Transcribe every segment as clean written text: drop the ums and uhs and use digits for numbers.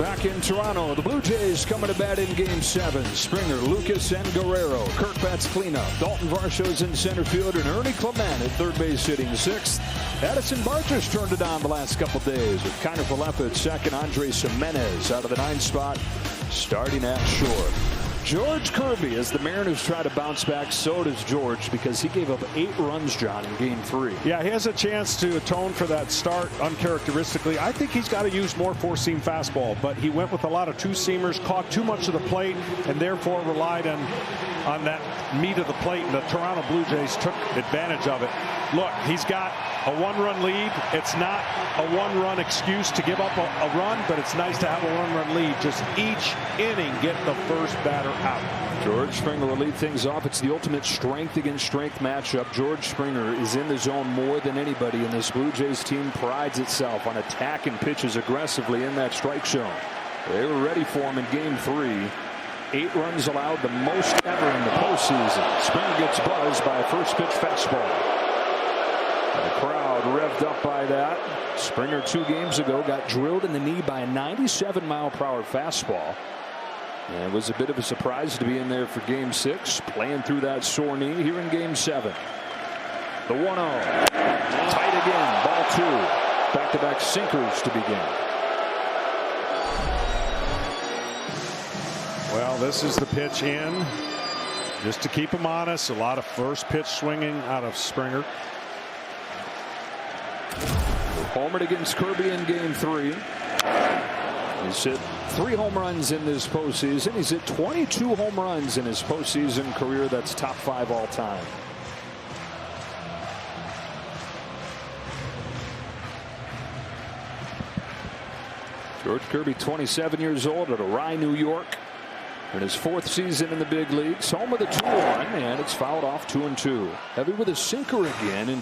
Back in Toronto, the Blue Jays coming to bat in Game 7. Springer, Lucas, and Guerrero. Kirk bats cleanup. Daulton Varsho's in center field, and Ernie Clement at third base hitting sixth. Addison Barcher's turned it on the last couple days with Kiner Falefa at second. Andres Jimenez out of the 9th spot, starting at short. George Kirby, as the Mariners try to bounce back, so does George, because he gave up 8 runs, John, in Game 3. Yeah, he has a chance to atone for that start uncharacteristically. I think he's got to use more four-seam fastball, but he went with a lot of two-seamers, caught too much of the plate, and therefore relied on that meat of the plate, and the Toronto Blue Jays took advantage of it. Look, he's got a 1-run lead. It's not a 1-run excuse to give up a run, but it's nice to have a 1-run lead. Just each inning, get the first batter out. George Springer will lead things off. It's the ultimate strength against strength matchup. George Springer is in the zone more than anybody, and this Blue Jays team prides itself on attacking pitches aggressively in that strike zone. They were ready for him in Game 3. 8 runs allowed, the most ever in the postseason. Springer gets buzzed by a first pitch fastball. The crowd revved up by that. Springer 2 games ago got drilled in the knee by a 97-mile-per-hour fastball. And it was a bit of a surprise to be in there for Game 6, playing through that sore knee here in Game 7. The 1-0. Tight again. Ball 2. Back-to-back sinkers to begin. Well, this is the pitch in. Just to keep him honest, a lot of first pitch swinging out of Springer. Homered against Kirby in Game 3. He's hit 3 home runs in this postseason. He's hit 22 home runs in his postseason career. That's top 5 all time. George Kirby, 27 years old, out of Rye, New York. In his 4th season in the big leagues. Home with a 2-1, and it's fouled off 2-2. Heavy with a sinker again, and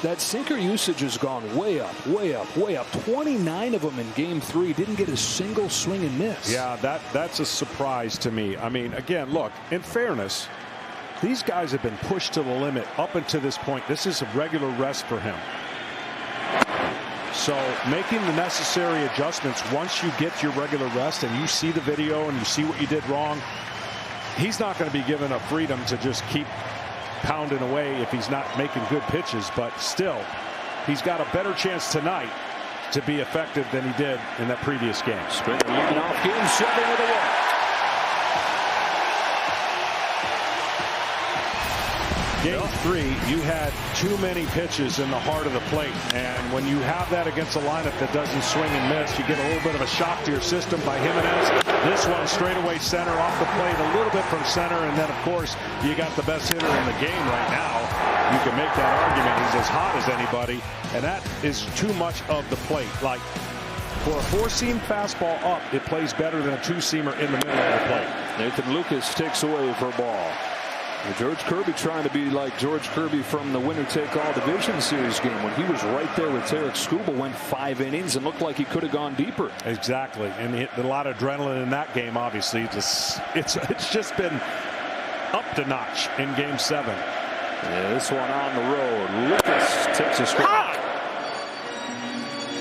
that sinker usage has gone way up, way up, way up. 29 of them in Game 3. Didn't get a single swing and miss. Yeah, that's a surprise to me. I mean, again, look, in fairness, these guys have been pushed to the limit up until this point. This is a regular rest for him. So making the necessary adjustments once you get your regular rest and you see the video and you see what you did wrong, he's not going to be given a freedom to just keep pounding away if he's not making good pitches. But still, he's got a better chance tonight to be effective than he did in that previous game. Springer leading off Game 7 with a walk. Game 3, you had too many pitches in the heart of the plate, and when you have that against a lineup that doesn't swing and miss, you get a little bit of a shock to your system by Jimenez. This one straightaway center off the plate, a little bit from center, and then of course you got the best hitter in the game right now. You can make that argument. He's as hot as anybody, and that is too much of the plate. Like, for a 4-seam fastball up, it plays better than a 2-seamer in the middle of the plate. Nathan Lucas takes away for a ball. George Kirby trying to be like George Kirby from the winner-take-all division series game when he was right there with Tarek Skubal, went 5 innings and looked like he could have gone deeper. Exactly, and he hit a lot of adrenaline in that game. Obviously, it's just been up to notch in Game 7. Yeah, this one on the road. Lucas takes a strike.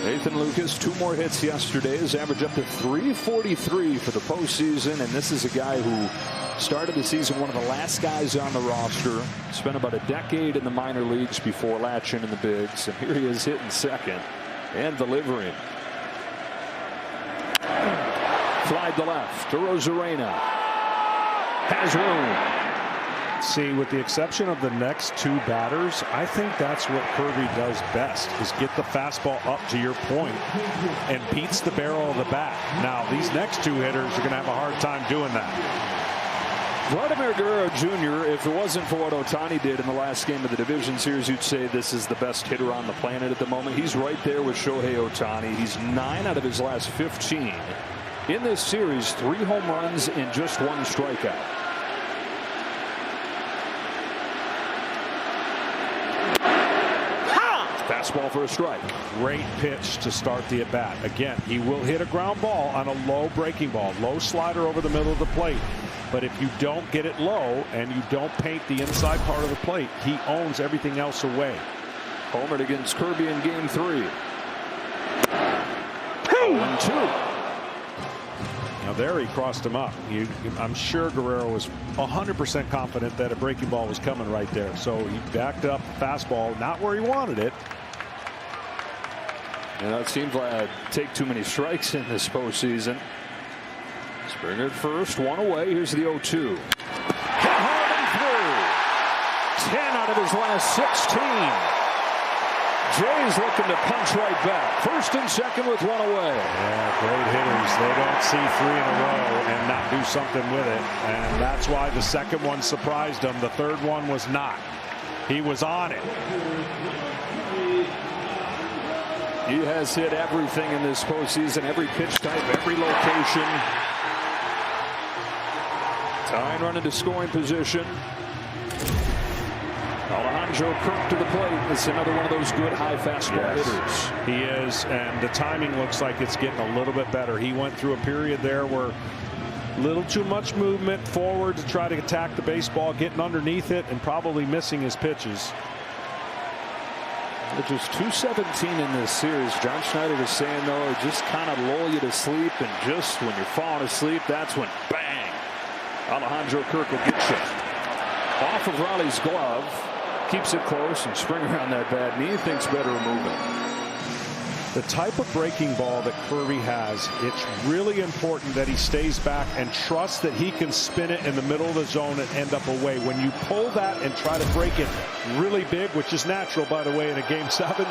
Nathan Lucas, 2 more hits yesterday. His average up to .343 for the postseason, and this is a guy who started the season one of the last guys on the roster. Spent about a decade in the minor leagues before latching in the bigs, and here he is hitting second and delivering. Fly to left to Rosarena. Has room. See, with the exception of the next 2 batters, I think that's what Kirby does best, is get the fastball up to your point and beats the barrel of the bat. Now, these next 2 hitters are going to have a hard time doing that. Vlad Guerrero Jr., if it wasn't for what Ohtani did in the last game of the division series, you'd say this is the best hitter on the planet at the moment. He's right there with Shohei Ohtani. He's 9 out of his last 15. In this series, 3 home runs and just 1 strikeout. Fastball for a strike. Great pitch to start the at-bat. Again, he will hit a ground ball on a low breaking ball, low slider over the middle of the plate. But if you don't get it low and you don't paint the inside part of the plate, he owns everything else away. Homered against Kirby in Game 3. 0-2. there he crossed him up. I'm sure Guerrero was 100% confident that a breaking ball was coming right there. So he backed up fastball, not where he wanted it. And it seems like take too many strikes in this postseason. Springer at first, one away. Here's the 0-2. Hit hard and through. 10 out of his last 16. Jay's looking to punch right back. First and second with one away. Yeah, great hitters. They don't see 3 in a row and not do something with it. And that's why the second one surprised him. The third one was not. He was on it. He has hit everything in this postseason, every pitch type, every location. Tying run into scoring position. Alejandro Kirk to the plate. It's another one of those good high fastball hitters. He is, and the timing looks like it's getting a little bit better. He went through a period there where a little too much movement forward to try to attack the baseball, getting underneath it, and probably missing his pitches. Just 217 in this series. John Schneider was saying, though, just kind of lull you to sleep, and just when you're falling asleep, that's when bang, Alejandro Kirk will get you. Off of Raleigh's glove, keeps it close, and Springer on that bad knee thinks better of moving. The type of breaking ball that Kirby has, it's really important that he stays back and trusts that he can spin it in the middle of the zone and end up away. When you pull that and try to break it really big, which is natural, by the way, in a Game 7,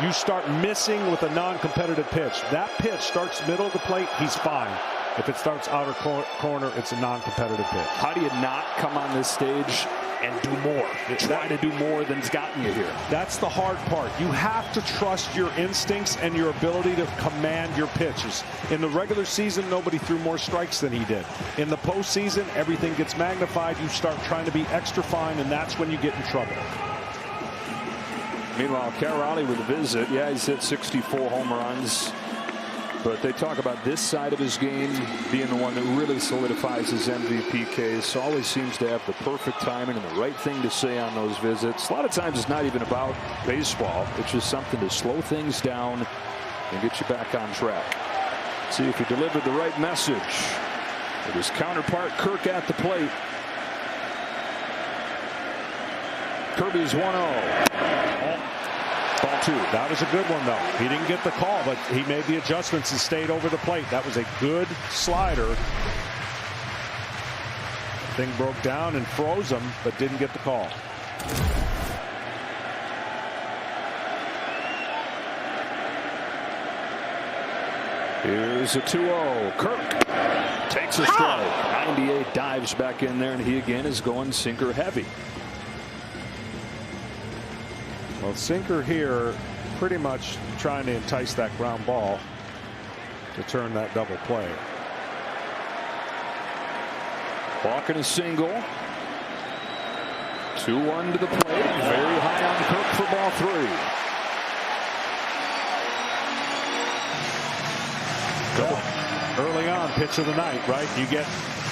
you start missing with a non-competitive pitch. That pitch starts middle of the plate, he's fine. If it starts outer corner, it's a non-competitive pitch. How do you not come on this stage and do more? Try to do more than's gotten you here. That's the hard part. You have to trust your instincts and your ability to command your pitches. In the regular season, nobody threw more strikes than he did. In the postseason, everything gets magnified. You start trying to be extra fine, and that's when you get in trouble. Meanwhile, Cal Raleigh with a visit. Yeah, he's hit 64 home runs. But they talk about this side of his game being the one that really solidifies his MVP case. Always seems to have the perfect timing and the right thing to say on those visits. A lot of times it's not even about baseball. It's just something to slow things down and get you back on track. See if he delivered the right message. With his counterpart Kirk at the plate. Kirby's 1-0. Ball 2. That was a good one, though. He didn't get the call, but he made the adjustments and stayed over the plate. That was a good slider. Thing broke down and froze him, but didn't get the call. Here's a 2-0. Kirk takes a strike. 98 dives back in there, and he again is going sinker heavy. Well, sinker here, pretty much trying to entice that ground ball to turn that double play. Walking a single. 2-1 to the plate. Very high on Kirk for ball 3. Early on, pitch of the night, right?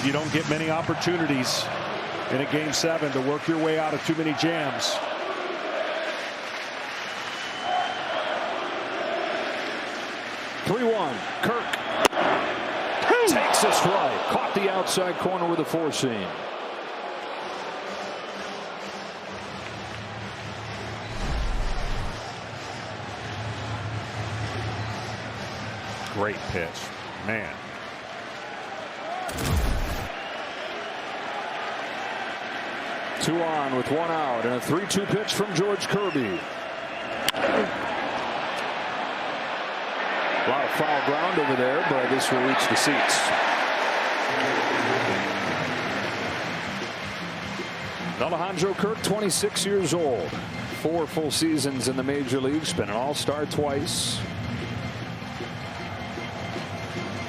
You don't get many opportunities in a Game 7 to work your way out of too many jams. 3-1. Kirk takes a strike. Caught the outside corner with a 4-seam. Great pitch, man. Two on with one out, and a 3-2 pitch from George Kirby. A lot of foul ground over there, but this will reach the seats. Alejandro Kirk, 26 years old. 4 full seasons in the major leagues. Been an all-star twice.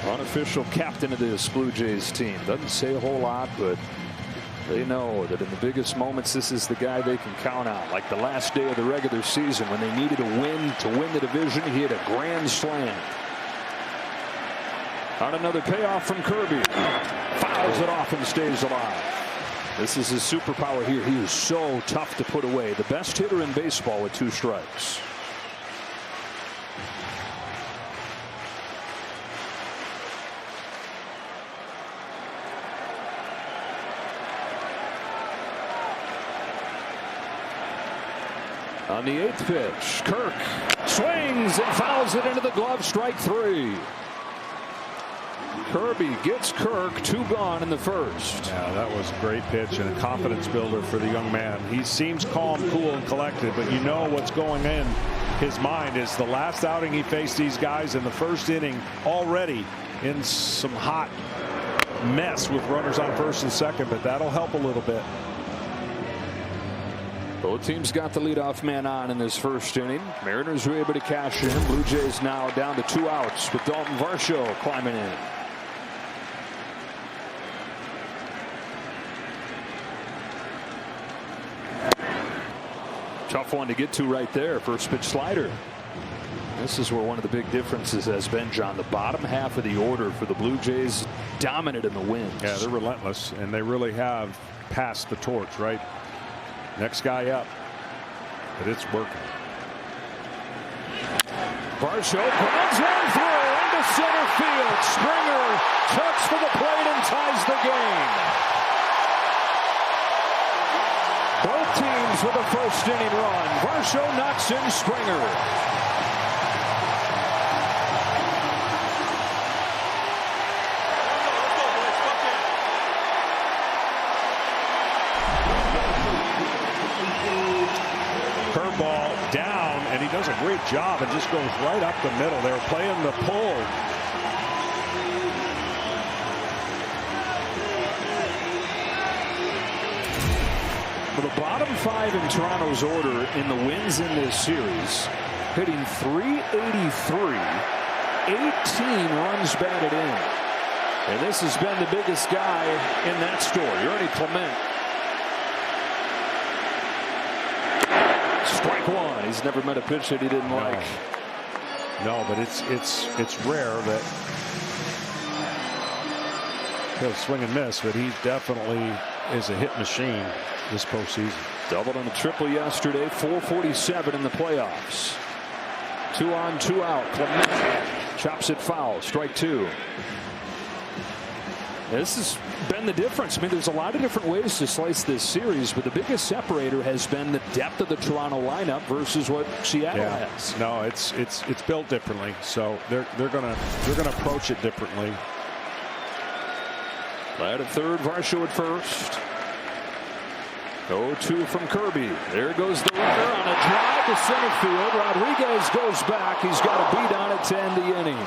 Unofficial captain of this Blue Jays team. Doesn't say a whole lot, but they know that in the biggest moments, this is the guy they can count on. Like the last day of the regular season when they needed a win to win the division, he hit a grand slam. On another payoff from Kirby. Fouls it off and stays alive. This is his superpower here. He is so tough to put away. The best hitter in baseball with 2 strikes. On the 8th pitch, Kirk swings and fouls it into the glove. Strike 3. Kirby gets Kirk, 2 gone in the first. Yeah, that was a great pitch and a confidence builder for the young man. He seems calm, cool, and collected, but you know what's going in his mind is the last outing he faced these guys in the first inning already in some hot mess with runners on first and second, but that'll help a little bit. Both teams got the leadoff man on in this first inning. Mariners were able to cash in. Blue Jays now down to 2 outs with Daulton Varsho climbing in. Tough one to get to right there. First pitch slider. This is where one of the big differences has been, John. The bottom half of the order for the Blue Jays dominant in the wins. Yeah, they're relentless, and they really have passed the torch, right? Next guy up, but it's working. Varsho grounds one through into center field. Springer chucks for the plate and ties the game. Both teams with a first inning run. Varsho knocks in Springer. Curveball down, and he does a great job and just goes right up the middle. They were playing the pull. Well, the bottom 5 in Toronto's order in the wins in this series, hitting .383, 18 runs batted in. And this has been the biggest guy in that story, Ernie Clement. Strike 1. He's never met a pitch that he didn't like. No, but it's rare that he'll swing and miss, but he definitely is a hit machine this postseason. Doubled on a triple yesterday. 447 in the playoffs. 2 on, 2 out. Clement chops it foul. Strike 2. This has been the difference. I mean, there's a lot of different ways to slice this series, but the biggest separator has been the depth of the Toronto lineup versus what Seattle has. No, it's built differently, so they're gonna approach it differently. Vlad at third, Varsho at first. 0-2 from Kirby. There goes the runner on a drive to center field. Rodriguez goes back. He's got a beat on it to end the inning.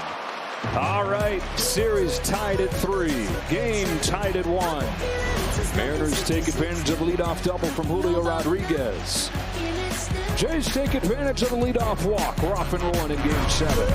All right, series tied at 3. Game tied at 1. Mariners take advantage of a leadoff double from Julio Rodriguez. Jays take advantage of the leadoff walk. We're off and rolling in Game 7.